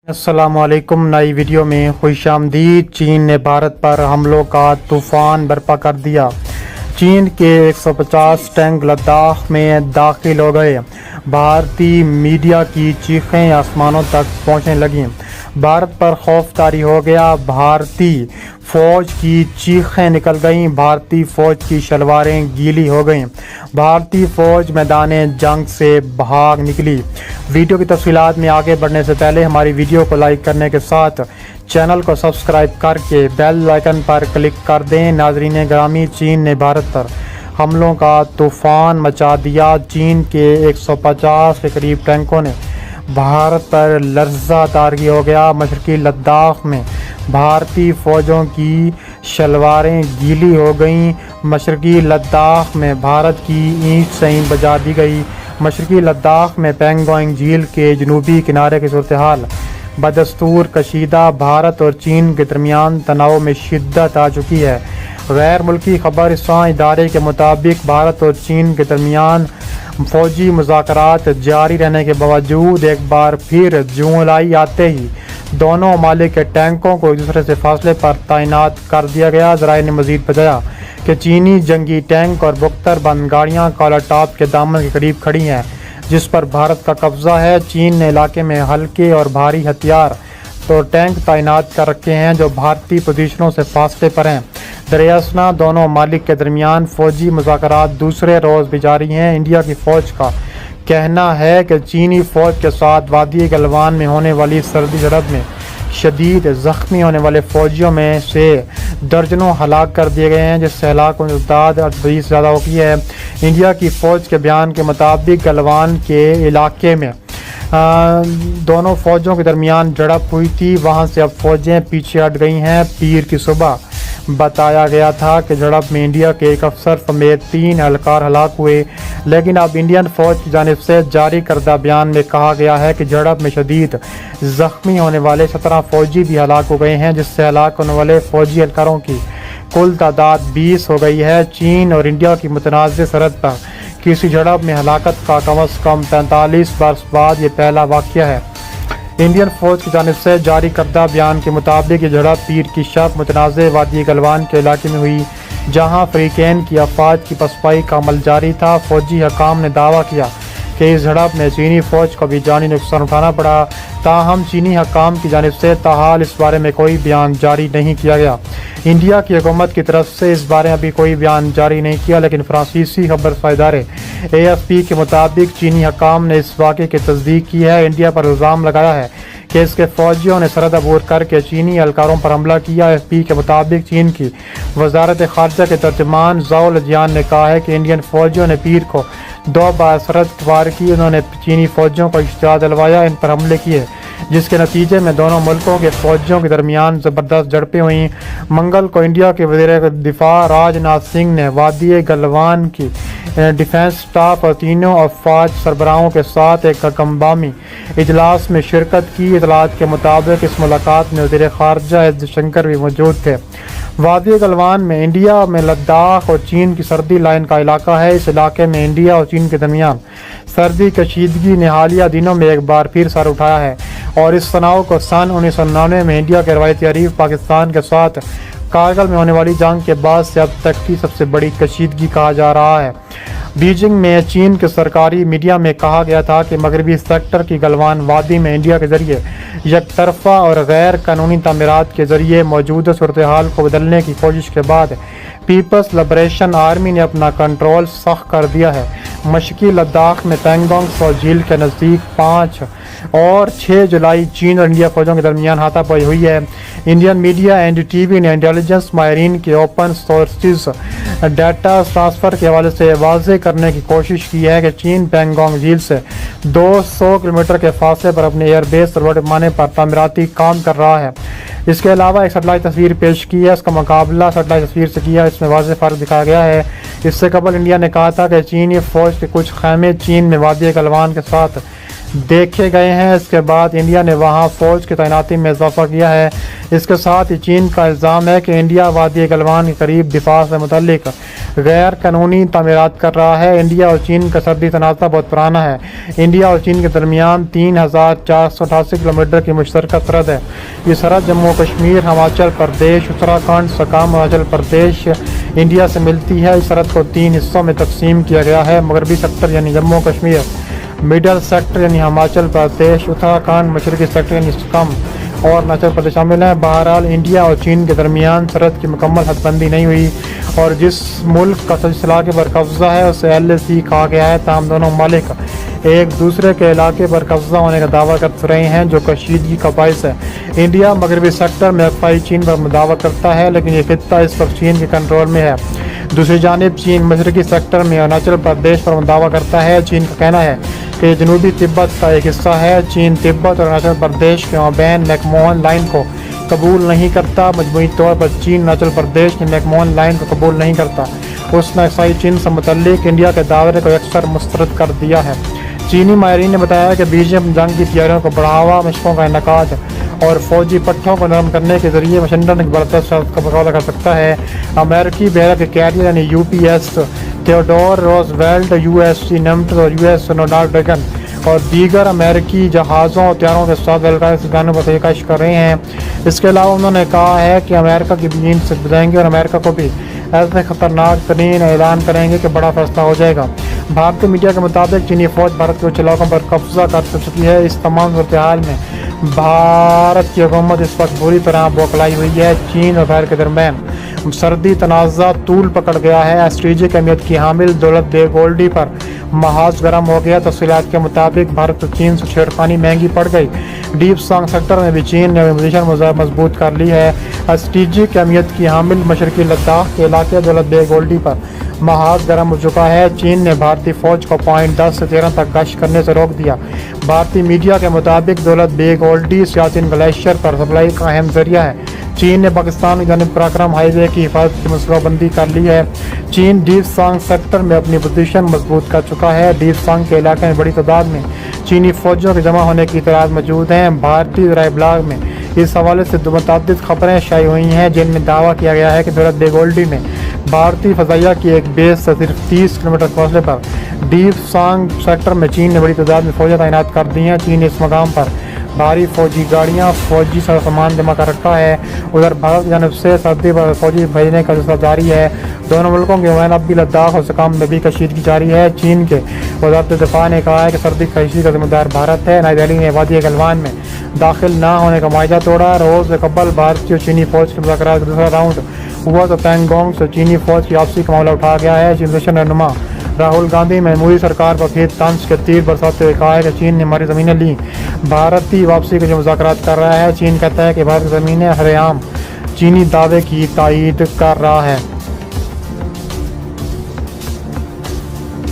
अस्सलाम वालेकुम। नई वीडियो में खुश आमदीद। चीन ने भारत पर हमलों का तूफान बर्पा कर दिया। चीन के 150 टैंक लद्दाख में दाखिल हो गए। भारतीय मीडिया की चीखें आसमानों तक पहुंचने लगीं। भारत पर खौफ तारी हो गया। भारतीय फौज की चीखें निकल गईं। भारतीय फौज की शलवारें गीली हो गईं। भारतीय फौज मैदान जंग से भाग निकली। वीडियो की तफसीलात में आगे बढ़ने से पहले हमारी वीडियो को लाइक करने के साथ चैनल को सब्सक्राइब करके बेल आइकन पर क्लिक कर दें। नाजरीन ग्रामी, चीन ने भारत पर हमलों का तूफान मचा दिया। चीन के 150 के करीब टैंकों ने भारत पर लर्जा तारगी हो गया। मशरकी लद्दाख में भारतीय फ़ौजों की शलवारें गीली हो गईं। मशरकी लद्दाख में भारत की ईंट से ईंट बजा दी गई। मशरकी लद्दाख में पैंगोंग झील के जनूबी किनारे की सूरत हाल बदस्तूर कशीदा। भारत और चीन के दरमियान तनाव में शिद्दत आ चुकी है। गैर मुल्की खबरसां इदारे के मुताबिक भारत और चीन के दरमियान फौजी मुज़ाकरात जारी रहने के बावजूद एक बार फिर जुलाई आते ही दोनों ममालिक के टैंकों को एक दूसरे से फासले पर तैनात कर दिया गया। ज़राए ने मज़ीद बताया कि चीनी जंगी टैंक और बख्तर बंद गाड़ियाँ कोलाटाप के दामन के करीब खड़ी हैं, जिस पर भारत का कब्जा है। चीन ने इलाके में हल्के और भारी हथियार तो टैंक तैनात कर रखे हैं जो भारतीय पोजीशनों से फासले पर हैं। दरियासना दोनों ममालिक के दरमियान फौजी मुज़ाकरात दूसरे रोज़ भी जारी हैं। इंडिया की फ़ौज का कहना है कि चीनी फ़ौज के साथ वादी गलवान में होने वाली सर्दी झड़प में शदीद ज़ख्मी होने वाले फ़ौजियों में से दर्जनों हलाक कर दिए गए हैं, जिससे हलाकों की तादाद 20 ज़्यादा हो गई है। इंडिया की फ़ौज के बयान के मुताबिक गलवान के इलाके में दोनों फ़ौजों के दरमियान झड़प हुई थी। वहां से अब फ़ौजें पीछे हट गई हैं। पीर की सुबह बताया गया था कि झड़प में इंडिया के एक अफसर समेत 3 एहलकार हलाक हुए, लेकिन अब इंडियन फ़ौज की जानिब से जारी करदा बयान में कहा गया है कि झड़प में शदीद ज़ख्मी होने वाले 17 फ़ौजी भी हलाक हो गए हैं, जिससे हलाक होने वाले फ़ौजी एहलकारों की कुल तादाद 20 हो गई है। चीन और इंडिया की मुतनाज़ सरहद पर किसी झड़प में हलाकत का कम अज़ कम 45 बरस बाद ये पहला वाक़या है। इंडियन फ़ौज की जानिब से जारी करदा बयान के मुताबिक ये झड़प पीर की शब मुतनाज़ वादी गलवान के इलाके में हुई, जहाँ फ़रीक़ैन की अफवाज की पसपाई का अमल जारी था। फ़ौजी हकाम ने दावा किया कि इस झड़प में चीनी फ़ौज को भी जानी नुकसान उठाना पड़ा। ताहम चीनी हकाम की जानिब से ताहाल इस बारे में कोई बयान जारी नहीं किया गया। इंडिया की हुकूमत की तरफ से इस बारे में अभी कोई बयान जारी नहीं किया, लेकिन फ्रांसीसी खबरसां इदारे AFP के मुताबिक चीनी हकाम ने इस वाक़े की तस्दीक की है। इंडिया पर इल्ज़ाम लगाया है कि इसके फ़ौजियों ने सरहद अबूर करके चीनी एहलकारों पर हमला किया। AFP के मुताबिक चीन की वज़ारत ख़ारजा के तर्जमान ज़ाओ लिजियान ने कहा है कि इंडियन फ़ौजियों ने पीर को 2 बार सरहद पार की। उन्होंने चीनी फ़ौजियों को इश्तियाल दिलवाया, इन पर हमले किए, जिसके नतीजे में दोनों मुल्कों के फ़ौजियों के दरमियान ज़बरदस्त झड़पें हुईं। मंगल को इंडिया के वज़ीर दिफा राजनाथ सिंह ने वादी गलवान की डिफेंस स्टाफ और तीनों अफवाज सरबराहों के साथ एक हकमबामी इजलास में शिरकत की। इतलात के मुताबिक इस मुलाकात में वज़ीर ख़ारजा एस जयशंकर भी मौजूद थे। वादी गलवान में इंडिया में लद्दाख और चीन की सर्दी लाइन का इलाका है। इस इलाके में इंडिया और चीन के दरमियान सर्दी कशीदगी ने हालिया दिनों में एक बार फिर सर उठाया है, और इस तनाव को सन 1999 में इंडिया के रवायती हरीफ पाकिस्तान के साथ कारगिल में होने वाली जंग के बाद से अब तक की सबसे बड़ी कशीदगी कहा जा रहा है। बीजिंग में चीन के सरकारी मीडिया में कहा गया था कि मगरबी सेक्टर की गलवान वादी में इंडिया के ज़रिए यकतरफा और गैर कानूनी तामीरात के ज़रिए मौजूदा सूरत हाल को बदलने की कोशिश के बाद पीपल्स लिबरेशन आर्मी ने अपना कंट्रोल सख्त कर दिया है। मशरकी लद्दाख में पैंगोंग त्सो झील के नज़दीक 5 और 6 जुलाई चीन और इंडिया फ़ौजों के दरमियान हाथापाई हुई है। इंडियन मीडिया NDTV ने इंटेलिजेंस माहिरीन के ओपन सोर्सेज डाटा ट्रांसफ़र के हवाले से वाज़ेह करने की कोशिश की है कि चीन पैंगोंग झील से 200 किलोमीटर के फासले पर अपने एयरबेस और बड़े पैमाने पर तामीराती काम कर रहा है। इसके अलावा एक सेटेलाइट तस्वीर पेश की है। इसका मुकाबला सेटेलाइट तस्वीर से किया, इसमें वाज़ेह फ़र्क दिखाया गया है। इससे कबल इंडिया ने कहा था कि चीनी फ़ौज के कुछ ख़ैमे चीन में वादी गलवान के साथ देखे गए हैं। इसके बाद इंडिया ने वहां फ़ौज की तैनाती में इजाफा किया है। اس کے ساتھ ہی چین کا الزام ہے کہ انڈیا وادی گلوان کے قریب دفاع سے متعلق غیر قانونی تعمیرات کر رہا ہے۔ انڈیا اور چین کا سرحدی تنازع بہت پرانا ہے۔ انڈیا اور چین کے درمیان 3488 کلومیٹر کی مشترکہ سرحد ہے۔ یہ سرحد جموں و کشمیر، ہماچل پردیش، اتراکھنڈ، سکم، اروناچل پردیش انڈیا سے ملتی ہے۔ اس سرحد کو 3 حصوں میں تقسیم کیا گیا ہے: مغربی سیکٹر یعنی جموں و کشمیر، مڈل سیکٹر یعنی ہماچل پردیش، اتراکھنڈ، مشرقی سیکٹر یعنی سکم اور اروناچل پردیش شامل ہیں۔ بہرحال انڈیا اور چین کے درمیان سرحد کی مکمل حد بندی نہیں ہوئی اور جس ملک کا جس علاقے پر قبضہ ہے اسے LAC کہا گیا ہے، تاہم دونوں ممالک ایک دوسرے کے علاقے پر قبضہ ہونے کا دعویٰ کرتے رہے ہیں، جو کشیدگی کا باعث ہے۔ انڈیا مغربی سیکٹر میں اکفائی چین پر دعویٰ کرتا ہے، لیکن یہ خطہ اس وقت چین کے کنٹرول میں ہے۔ دوسری جانب چین مشرقی سیکٹر میں اروناچل پردیش پر دعویٰ کرتا ہے۔ چین کا کہنا ہے کہ یہ جنوبی تبت کا ایک حصہ ہے۔ چین تبت اور اروناچل پردیش کے مابین میک موہن لائن کو قبول نہیں کرتا۔ مجموعی طور پر چین اروناچل پردیش کی میک موہن لائن کو قبول نہیں کرتا۔ اس نے اکسائی چین سے متعلق انڈیا کے دعوے کو اکثر مسترد کر دیا ہے۔ چینی ماہرین نے بتایا کہ بیجنگ جنگ کی تیاریوں کو بڑھاوا، مشقوں کا انعقاد اور فوجی پٹھوں کو نرم کرنے کے ذریعے واشنگٹن کی بڑھتے شرط کا مقابلہ کر سکتا ہے۔ امریکی بحریہ کے کیریئر یعنی UPS تھیوڈور روزویلٹ، USS نیمٹس اور USS رونالڈ ریگن اور دیگر امریکی جہازوں اور طیاروں کے ساتھ القاعدہ کے ٹھکانوں پر تحقیق کر رہے ہیں۔ اس کے علاوہ انہوں نے کہا ہے کہ امریکہ کی چین سے بجائیں گے اور امریکہ کو بھی ایسے خطرناک ترین اعلان کریں گے کہ بڑا فیصلہ ہو جائے گا۔ بھارتی میڈیا کے مطابق چینی فوج بھارت کے کچھ علاقوں پر قبضہ کر چکی ہے۔ اس تمام صورتحال میں بھارت کی حکومت اس وقت بری طرح بوکھلائی ہوئی ہے۔ چین اور بھارت کے درمیان سرحدی تنازع طول پکڑ گیا ہے۔ اسٹریٹجک اہمیت کی حامل دولت بیگ اولڈی پر محاذ گرم ہو گیا۔ تفصیلات کے مطابق بھارت اور چین سے چھیڑخانی مہنگی پڑ گئی۔ ڈیپ سانگ سیکٹر میں بھی چین نے اپنی پوزیشن مضبوط کر لی ہے۔ اسٹریٹجک اہمیت کی حامل مشرقی لداخ کے علاقے دولت بیگ اولڈی پر محاذ گرم ہو چکا ہے۔ چین نے بھارتی فوج کو پوائنٹ 10 سے 13 تک گشت کرنے سے روک دیا۔ بھارتی میڈیا کے مطابق دولت بیگ اولڈی سیاسین گلیشیئر پر سپلائی کا اہم ذریعہ ہے۔ چین نے پاکستان کی جانب پراکرم ہائی وے کی حفاظت کی منصوبہ بندی کر لی ہے۔ چین ڈیپ سانگ سیکٹر میں اپنی پوزیشن مضبوط کر چکا ہے۔ ڈیپ سانگ کے علاقے میں بڑی تعداد میں چینی فوجیوں کے جمع ہونے کی اطلاعات موجود ہیں۔ بھارتی ذرائع ابلاغ میں اس حوالے سے متعدد خبریں شائع ہوئی ہیں، جن میں دعویٰ کیا گیا ہے کہ دولت بیگ اولڈی میں بھارتی فضائیہ کی ایک بیس سے صرف 30 کلومیٹر فاصلے پر ڈیپ سانگ سیکٹر میں چین نے بڑی تعداد میں فوجیں تعینات کر دی ہیں۔ چین نے اس مقام پر بھاری فوجی گاڑیاں، فوجی سامان جمع کر رکھا ہے۔ ادھر بھارت کی جانب سے سرحدی پر فوجی بھیجنے کا سلسلہ جاری ہے۔ دونوں ملکوں کے مابین اب بھی لداخ اور سکم میں بھی کشیدگی جاری ہے۔ چین کے وزارت دفاع نے کہا ہے کہ سرحدی کشیدگی کا ذمہ دار بھارت ہے۔ نئی دہلی نے وادی گلوان میں داخل نہ ہونے کا معاہدہ توڑا۔ روز قبل بھارتی اور چینی فوج کے مذاکرات کا دوسرا راؤنڈ ہوا تو پینگونگ سے چینی فوج کی واپسی کا معاملہ اٹھا گیا ہے۔ چین رہنما راہل گاندھی نے مودی سرکار پر پھر طنز کے تیر برساتے ہوئے کہا ہے کہ چین نے ہماری زمینیں لی، بھارتی واپسی کے جو مذاکرات کر رہا ہے۔ چین کہتا ہے کہ بھارت کی زمینیں ہر عام چینی دعوے کی تائید کر رہا ہے۔